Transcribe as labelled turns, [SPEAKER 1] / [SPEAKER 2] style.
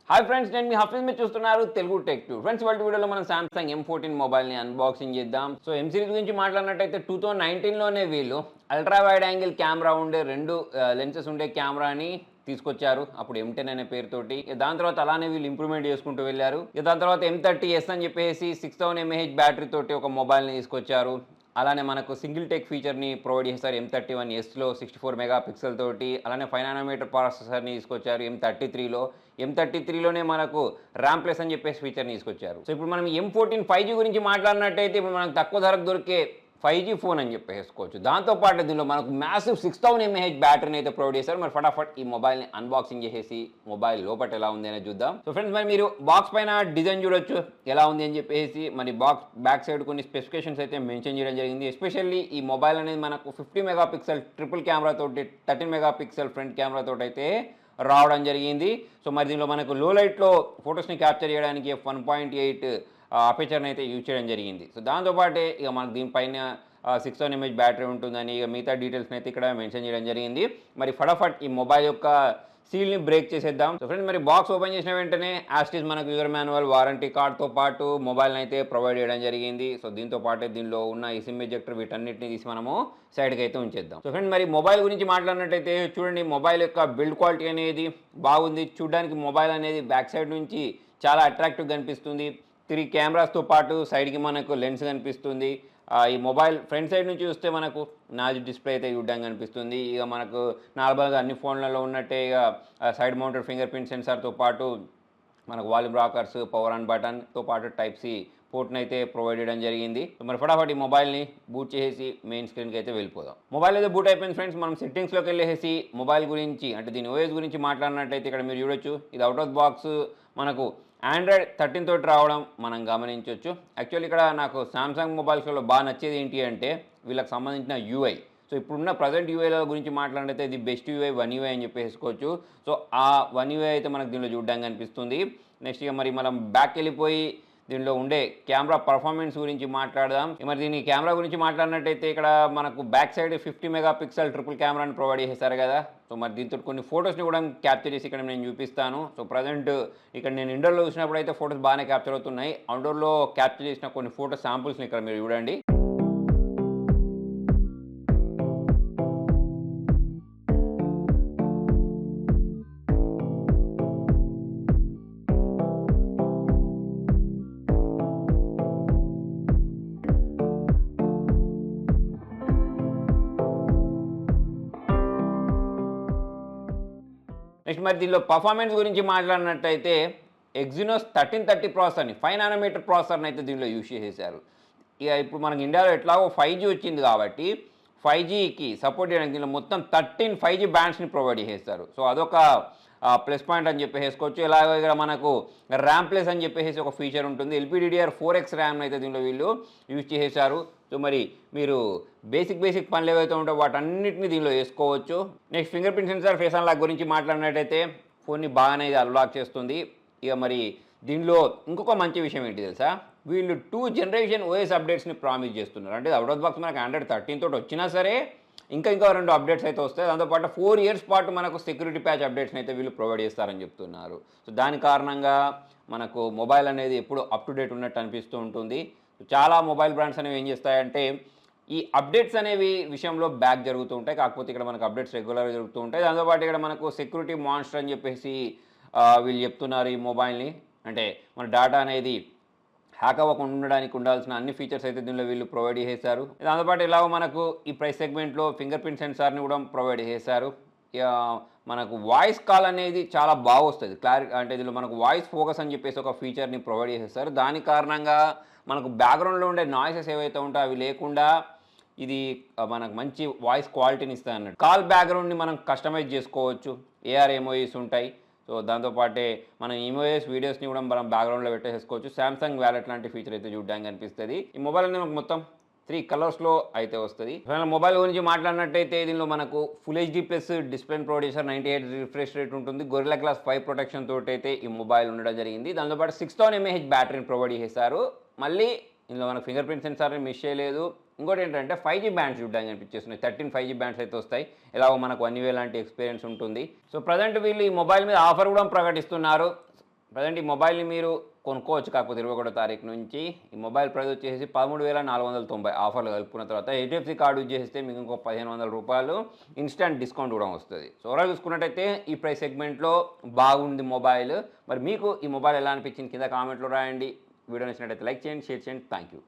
[SPEAKER 1] Hi friends, నేను మీ హఫీజ్ మీరు చూస్తున్నారు తెలుగు టెక్ టూ. ఫ్రెండ్స్, వాళ్ళ వీడియోలో మనం సామ్సంగ్ M14 మొబైల్ని అన్బాక్సింగ్ చేద్దాం. సో M సిరీస్ గురించి మాట్లాడినట్టయితే 2019లోనే వీళ్ళు అల్ట్రా వైడ్ యాంగిల్ కెమెరా ఉండే రెండు లెన్సెస్ ఉండే కెమెరాని తీసుకొచ్చారు. అప్పుడు M10 అనే పేరుతోటి. దాని తర్వాత అలానే వీళ్ళు ఇంప్రూవ్మెంట్ చేసుకుంటూ వెళ్ళారు. దాని తర్వాత M30S అని చెప్పేసి 6000 mAh బ్యాటరీ తోటి ఒక మొబైల్ని తీసుకొచ్చారు. అలానే మనకు సింగిల్ టెక్ ఫీచర్ని ప్రొవైడ్ చేస్తారు. M31Sలో 64 మెగాపిక్సెల్ తోటి. అలానే 5 నానోమీటర్ ప్రాసెసర్ని తీసుకొచ్చారు. M33లోనే మనకు ర్యామ్ ప్లస్ అని చెప్పేసి ఫీచర్ని తీసుకొచ్చారు. సో ఇప్పుడు మనం M14 5G గురించి మాట్లాడినట్టయితే ఇప్పుడు మనకు తక్కువ ధరకు దొరికే 5G ఫోన్ అని చెప్పేసుకోవచ్చు. దాంతోపాటు దీనిలో మనకు మ్యాసివ్ 6000 mAh బ్యాటరీని అయితే ప్రొవైడ్ చేశారు. మరి ఫటాఫట్ ఈ మొబైల్ని అన్బాక్సింగ్ చేసేసి మొబైల్ లోపల ఎలా ఉంది అనేది చూద్దాం. సో ఫ్రెండ్స్, మరి మీరు బాక్స్ పైన డిజైన్ చూడొచ్చు ఎలా ఉంది అని చెప్పేసి. మరి బాక్స్ బ్యాక్ సైడ్ కొన్ని స్పెసిఫికేషన్స్ అయితే మెన్షన్ చేయడం జరిగింది. ఎస్పెషల్లీ ఈ మొబైల్ అనేది మనకు 50 మెగాపిక్సెల్ ట్రిపుల్ కెమెరా తోటి 13 మెగాపిక్సెల్ ఫ్రంట్ కెమెరా తోటి అయితే రావడం జరిగింది. సో మరి దీనిలో మనకు లో లైట్లో ఫొటోస్ని క్యాప్చర్ చేయడానికి f1.8 అపేచర్ని అయితే యూజ్ చేయడం జరిగింది. సో దాంతోపాటే ఇక మనకు దీనిపైన 6000 mAh బ్యాటరీ ఉంటుందని ఇక మిగతా డీటెయిల్స్ని అయితే ఇక్కడ మెన్షన్ చేయడం జరిగింది. మరి ఫటాఫట్ ఈ మొబైల్ యొక్క సీల్ని బ్రేక్ చేసేద్దాం. సో ఫ్రెండ్స్, మరి బాక్స్ ఓపెన్ చేసిన వెంటనే యాస్టీస్ మనకు యూజర్ మాన్యువల్, వారంటీ కార్డ్తో పాటు మొబైల్ని అయితే ప్రొవైడ్ చేయడం జరిగింది. సో దీంతో పాటే దీనిలో ఉన్న ఈ సిమ్ ఎజెక్టర్ వీటన్నిటిని తీసి మనము సైడ్కి అయితే ఉంచేద్దాం. సో ఫ్రెండ్స్, మరి మొబైల్ గురించి మాట్లాడినట్టయితే చూడండి, మొబైల్ యొక్క బిల్డ్ క్వాలిటీ అనేది బాగుంది. చూడడానికి మొబైల్ అనేది బ్యాక్ సైడ్ నుంచి చాలా అట్రాక్టివ్గా కనిపిస్తుంది. 3 కెమెరాస్తో పాటు సైడ్కి మనకు లెన్స్ కనిపిస్తుంది. ఈ మొబైల్ ఫ్రంట్ సైడ్ నుంచి చూస్తే మనకు నాచ్ డిస్ప్లే అయితే చూడడానికి కనిపిస్తుంది. ఇక మనకు నార్మల్గా అన్ని ఫోన్లలో ఉన్నట్టే ఇక సైడ్ మౌంటెడ్ ఫింగర్ ప్రింట్ సెన్సార్తో పాటు మనకు వాల్యూమ్ రాకర్స్, పవర్ ఆన్ బటన్తో పాటు Type-C పోర్ట్ని అయితే ప్రొవైడ్ చేయడం జరిగింది. మరి ఫటాఫట్ ఈ మొబైల్ని బూట్ చేసి మెయిన్ స్క్రీన్కి అయితే వెళ్ళిపోదాం. మొబైల్ అయితే బూట్ అయిపోయింది ఫ్రెండ్స్. మనం సెట్టింగ్స్లోకి వెళ్ళేసి మొబైల్ గురించి అంటే దీని OS గురించి మాట్లాడినట్టయితే ఇక్కడ మీరు చూడొచ్చు, ఇది అవుట్ ఆఫ్ బాక్స్ మనకు Android 13 తోటి రావడం మనం గమనించవచ్చు. యాక్చువల్లీ ఇక్కడ నాకు సామ్సంగ్ మొబైల్స్లో బాగా నచ్చేది ఏంటి అంటే వీళ్ళకి సంబంధించిన UI. సో ఇప్పుడున్న ప్రజెంట్ యూఐల గురించి మాట్లాడితే ఇది బెస్ట్ UI 1 UI అని చెప్పేసుకోవచ్చు. సో ఆ 1 UI అయితే మనకు దీనిలో చూడడానికి కనిపిస్తుంది. నెక్స్ట్ ఇక మరి మనం బ్యాక్ వెళ్ళిపోయి దీనిలో ఉండే కెమెరా పర్ఫార్మెన్స్ గురించి మాట్లాడదాం. మరి దీని కెమెరా గురించి మాట్లాడినట్టయితే ఇక్కడ మనకు బ్యాక్ సైడ్ 50 మెగాపిక్సెల్ ట్రిపుల్ కెమెరాని ప్రొవైడ్ చేశారు కదా. సో మరి దీంతో కొన్ని ఫొటోస్ని కూడా క్యాప్చర్ చేసి ఇక్కడ నేను చూపిస్తాను. సో ప్రజెంట్ ఇక్కడ నేను ఇండోర్లో చూసినప్పుడు అయితే ఫొటోస్ బాగానే క్యాప్చర్ అవుతున్నాయి. అవుట్డోర్లో క్యాప్చర్ చేసిన కొన్ని ఫోటో శాంపుల్స్ని ఇక్కడ మీరు చూడండి. నెక్స్ట్ మరి దీనిలో పర్ఫార్మెన్స్ గురించి మాట్లాడినట్టయితే Exynos 1330 ప్రాసెసర్ని 5 నానోమీటర్ ప్రాసెసర్ని అయితే దీనిలో యూజ్ చేసేసారు. ఇక ఇప్పుడు మనకి ఇండియాలో ఎట్లాగో 5G వచ్చింది కాబట్టి 5Gకి సపోర్ట్ చేయడానికి దీనిలో మొత్తం 13 5G బ్యాండ్స్ని ప్రొవైడ్ చేసేస్తారు. సో అదొక ప్లస్ పాయింట్ అని చెప్పేసుకోవచ్చు. ఇలాగ ఇక్కడ మనకు ర్యామ్ ప్లస్ అని చెప్పేసి ఒక ఫీచర్ ఉంటుంది. LPDDR4X ర్యామ్ని అయితే దీనిలో వీళ్ళు యూజ్ చేసేసారు. సో మరి మీరు బేసిక్ పనులు ఏవైతే ఉంటాయో వాటన్నిటిని దీనిలో వేసుకోవచ్చు. Next finger print censor, face unlock గురించి మాట్లాడినట్టయితే ఫోన్ని బాగానే ఇది అన్లాక్ చేస్తుంది. ఇక మరి దీనిలో ఇంకొక మంచి విషయం ఏంటి తెలుసా, వీళ్ళు 2 జనరేషన్ OS అప్డేట్స్ని ప్రామిస్ చేస్తున్నారు. అంటే అవుట్ ఆఫ్ బాక్స్ మనకు Android 13 తోటి వచ్చినా సరే ఇంకా 2 అప్డేట్స్ అయితే వస్తాయి. దాంతోపాటు 4 years పాటు మనకు సెక్యూరిటీ ప్యాచ్ అప్డేట్స్ని అయితే వీళ్ళు ప్రొవైడ్ చేస్తారని చెప్తున్నారు. సో దాని కారణంగా మనకు మొబైల్ అనేది ఎప్పుడు అప్ టు డేట్ ఉన్నట్టు అనిపిస్తూ ఉంటుంది. చాలా మొబైల్ బ్రాండ్స్ అనేవి ఏం చేస్తాయంటే ఈ అప్డేట్స్ అనేవి విషయంలో బ్యాక్ జరుగుతూ ఉంటాయి. కాకపోతే ఇక్కడ మనకు అప్డేట్స్ రెగ్యులర్గా జరుగుతూ ఉంటాయి. దాంతోపాటు ఇక్కడ మనకు సెక్యూరిటీ మాన్స్టర్ అని చెప్పేసి వీళ్ళు చెప్తున్నారు ఈ మొబైల్ని. అంటే మన డేటా అనేది హ్యాక్ అవ్వకుండా ఉండడానికి ఉండాల్సిన అన్ని ఫీచర్స్ అయితే దీనిలో వీళ్ళు ప్రొవైడ్ చేశారు. దాంతోపాటు ఇలాగ మనకు ఈ ప్రైస్ సెగ్మెంట్లో ఫింగర్ ప్రింట్ సెన్సార్ని కూడా ప్రొవైడ్ చేశారు. మనకు వాయిస్ కాల్ అనేది చాలా బాగా వస్తుంది. అంటే దీనిలో మనకు వాయిస్ ఫోకస్ అని చెప్పేసి ఒక ఫీచర్ని ప్రొవైడ్ చేసేస్తారు. దాని కారణంగా మనకు బ్యాక్గ్రౌండ్లో ఉండే నాయిసెస్ ఏవైతే ఉంటాయో అవి లేకుండా ఇది మనకు మంచి వాయిస్ క్వాలిటీని ఇస్తుంది అన్నట్టు. కాల్ బ్యాక్గ్రౌండ్ని మనం కస్టమైజ్ చేసుకోవచ్చు. AR ఎమోజీస్ ఉంటాయి. సో దాంతోపాటే మనం ఇమోజెస్, వీడియోస్ని కూడా మనం బ్యాక్గ్రౌండ్లో పెట్టేసుకోవచ్చు. సామ్సంగ్ వ్యాలెట్ లాంటి ఫీచర్ అయితే చూడడానికి కనిపిస్తుంది. ఈ మొబైల్ అనేది మనకు మొత్తం 3 కలర్స్లో అయితే వస్తుంది. మొబైల్ గురించి మాట్లాడినట్టయితే దీనిలో మనకు full HD plus display provide చేశారు. 98 రిఫ్రెష్ రేట్ ఉంటుంది. గొరిల్లా గ్లాస్ 5 ప్రొటెక్షన్ తోటి అయితే ఈ మొబైల్ ఉండడం జరిగింది. దాంతోపాటు 6000 mAh బ్యాటరీని ప్రొవైడ్ చేశారు. మళ్ళీ ఇందులో మనకు ఫింగర్ ప్రింట్ సెన్సార్ని మిస్ చేయలేదు. ఇంకోటి ఏంటంటే 5G బ్యాండ్స్ చూడడానికి కనిపించేస్తున్నాయి. 13 5G బ్యాండ్స్ అయితే వస్తాయి. ఎలాగో మనకు 1 year లాంటి ఎక్స్పీరియన్స్ ఉంటుంది. సో ప్రజెంట్ వీళ్ళు ఈ మొబైల్ మీద ఆఫర్ కూడా ప్రకటిస్తున్నారు. ప్రజెంట్ ఈ మొబైల్ని మీరు కొనుక్కోవచ్చు, కాకపోతే 21 తారీఖు నుంచి. ఈ మొబైల్ ప్రైస్ వచ్చేసి 13,490 ఆఫర్లు కలుపుకున్న తర్వాత హెచ్డిఎఫ్సి కార్డు యూజ్ చేస్తే మీకు ఇంకో రూ. 1,500 ఇన్స్టంట్ డిస్కౌంట్ కూడా వస్తుంది. సో ఓవరాల్ చూసుకున్నట్టయితే ఈ ప్రైస్ సెగ్మెంట్లో బాగుంది మొబైల్. మరి మీకు ఈ మొబైల్ ఎలా అనిపించింది కింద కామెంట్లో రాయండి. వీడియో నచ్చినట్టయితే లైక్ చేయండి, షేర్ చేయండి. Thank you.